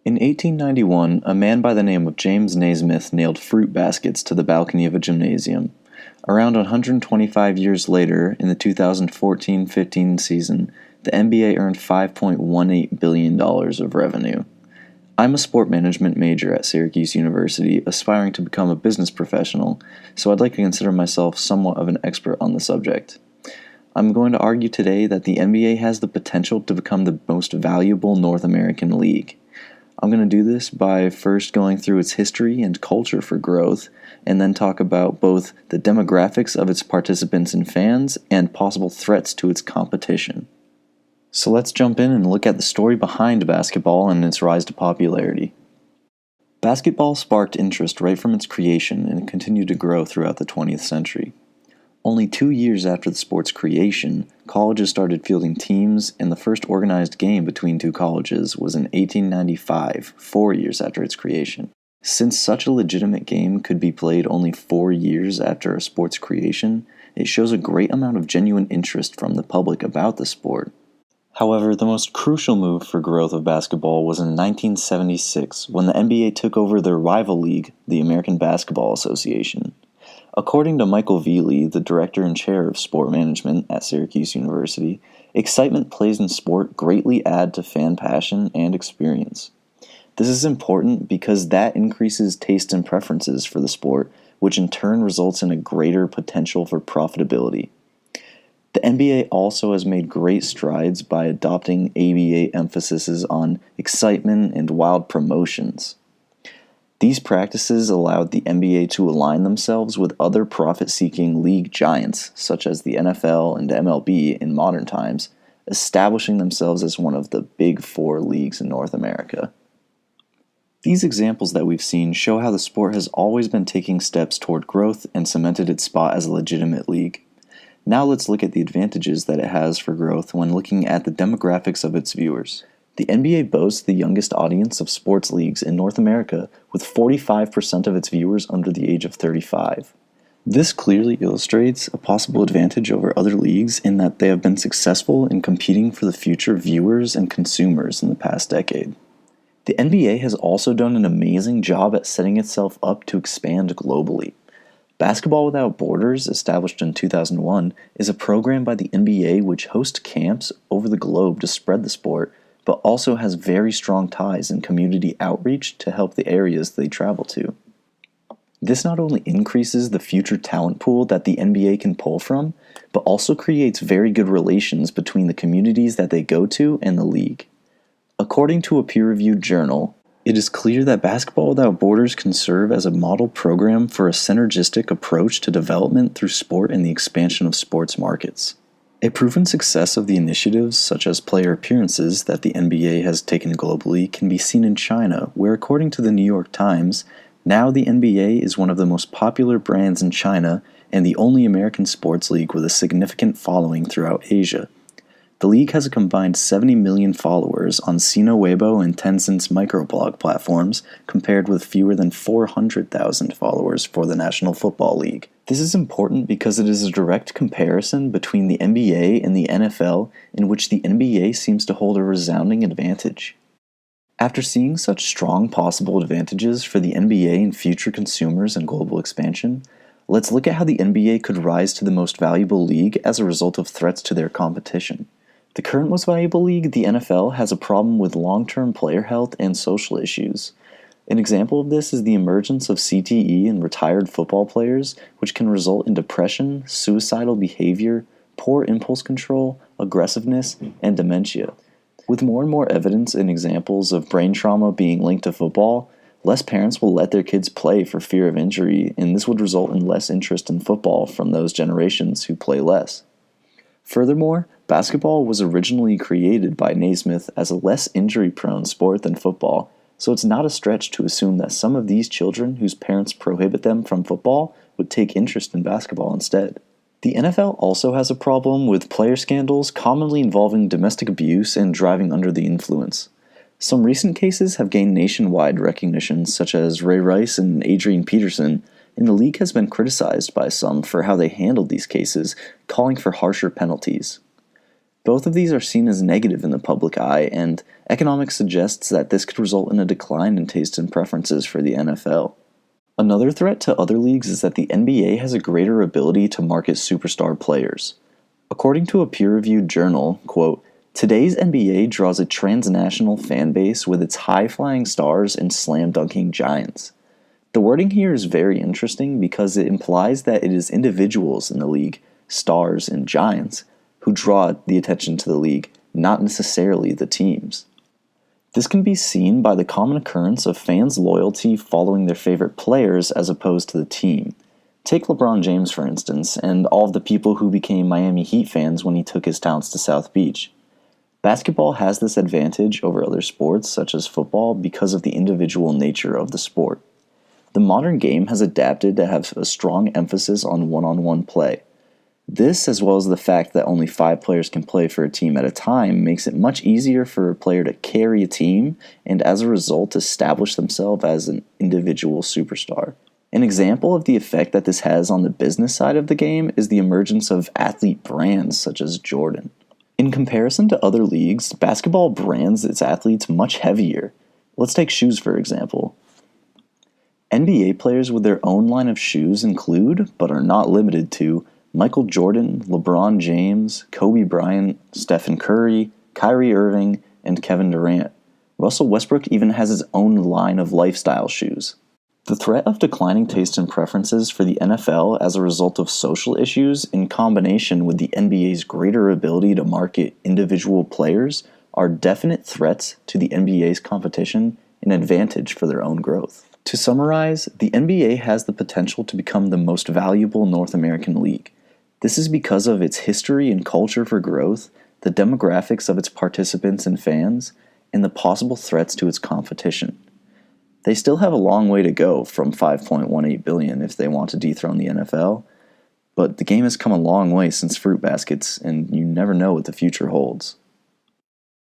In 1891, a man by the name of James Naismith nailed fruit baskets to the balcony of a gymnasium. Around 125 years later, in the 2014-15 season, the NBA earned $5.18 billion of revenue. I'm a sport management major at Syracuse University, aspiring to become a business professional, so I'd like to consider myself somewhat of an expert on the subject. I'm going to argue today that the NBA has the potential to become the most valuable North American league. I'm going to do this by first going through its history and culture for growth, and then talk about both the demographics of its participants and fans and possible threats to its competition. So let's jump in and look at the story behind basketball and its rise to popularity. Basketball sparked interest right from its creation and continued to grow throughout the 20th century. Only 2 years after the sport's creation, colleges started fielding teams, and the first organized game between two colleges was in 1895, 4 years after its creation. Since such a legitimate game could be played only 4 years after a sport's creation, it shows a great amount of genuine interest from the public about the sport. However, the most crucial move for growth of basketball was in 1976, when the NBA took over their rival league, the American Basketball Association. According to Michael Veely, the director and chair of sport management at Syracuse University, excitement plays in sport greatly add to fan passion and experience. This is important because that increases taste and preferences for the sport, which in turn results in a greater potential for profitability. The NBA also has made great strides by adopting ABA emphases on excitement and wild promotions. These practices allowed the NBA to align themselves with other profit-seeking league giants, such as the NFL and MLB in modern times, establishing themselves as one of the big four leagues in North America. These examples that we've seen show how the sport has always been taking steps toward growth and cemented its spot as a legitimate league. Now let's look at the advantages that it has for growth when looking at the demographics of its viewers. The NBA boasts the youngest audience of sports leagues in North America, with 45% of its viewers under the age of 35. This clearly illustrates a possible advantage over other leagues in that they have been successful in competing for the future viewers and consumers in the past decade. The NBA has also done an amazing job at setting itself up to expand globally. Basketball Without Borders, established in 2001, is a program by the NBA which hosts camps over the globe to spread the sport, but also has very strong ties and community outreach to help the areas they travel to. This not only increases the future talent pool that the NBA can pull from, but also creates very good relations between the communities that they go to and the league. According to a peer-reviewed journal, it is clear that Basketball Without Borders can serve as a model program for a synergistic approach to development through sport and the expansion of sports markets. A proven success of the initiatives, such as player appearances, that the NBA has taken globally can be seen in China, where according to the New York Times, now the NBA is one of the most popular brands in China and the only American sports league with a significant following throughout Asia. The league has a combined 70 million followers on Sina Weibo and Tencent's microblog platforms, compared with fewer than 400,000 followers for the National Football League. This is important because it is a direct comparison between the NBA and the NFL, in which the NBA seems to hold a resounding advantage. After seeing such strong possible advantages for the NBA and future consumers and global expansion, let's look at how the NBA could rise to the most valuable league as a result of threats to their competition. The current most valuable league, the NFL, has a problem with long-term player health and social issues. An example of this is the emergence of CTE in retired football players, which can result in depression, suicidal behavior, poor impulse control, aggressiveness, and dementia. With more and more evidence and examples of brain trauma being linked to football, less parents will let their kids play for fear of injury, and this would result in less interest in football from those generations who play less. Furthermore, basketball was originally created by Naismith as a less injury-prone sport than football, so it's not a stretch to assume that some of these children whose parents prohibit them from football would take interest in basketball instead. The NFL also has a problem with player scandals commonly involving domestic abuse and driving under the influence. Some recent cases have gained nationwide recognition, such as Ray Rice and Adrian Peterson, and the league has been criticized by some for how they handled these cases, calling for harsher penalties. Both of these are seen as negative in the public eye, and economics suggests that this could result in a decline in taste and preferences for the NFL. Another threat to other leagues is that the NBA has a greater ability to market superstar players. According to a peer-reviewed journal, quote, "Today's NBA draws a transnational fan base with its high-flying stars and slam-dunking giants." The wording here is very interesting because it implies that it is individuals in the league, stars and giants, who draw the attention to the league, not necessarily the teams. This can be seen by the common occurrence of fans' loyalty following their favorite players as opposed to the team. Take LeBron James, for instance, and all of the people who became Miami Heat fans when he took his talents to South Beach. Basketball has this advantage over other sports, such as football, because of the individual nature of the sport. The modern game has adapted to have a strong emphasis on one-on-one play. This, as well as the fact that only 5 players can play for a team at a time, makes it much easier for a player to carry a team and, as a result, establish themselves as an individual superstar. An example of the effect that this has on the business side of the game is the emergence of athlete brands such as Jordan. In comparison to other leagues, basketball brands its athletes much heavier. Let's take shoes for example. NBA players with their own line of shoes include, but are not limited to, Michael Jordan, LeBron James, Kobe Bryant, Stephen Curry, Kyrie Irving, and Kevin Durant. Russell Westbrook even has his own line of lifestyle shoes. The threat of declining taste and preferences for the NFL as a result of social issues, in combination with the NBA's greater ability to market individual players, are definite threats to the NBA's competition and advantage for their own growth. To summarize, the NBA has the potential to become the most valuable North American league. This is because of its history and culture for growth, the demographics of its participants and fans, and the possible threats to its competition. They still have a long way to go from $5.18 billion if they want to dethrone the NFL, but the game has come a long way since fruit baskets, and you never know what the future holds.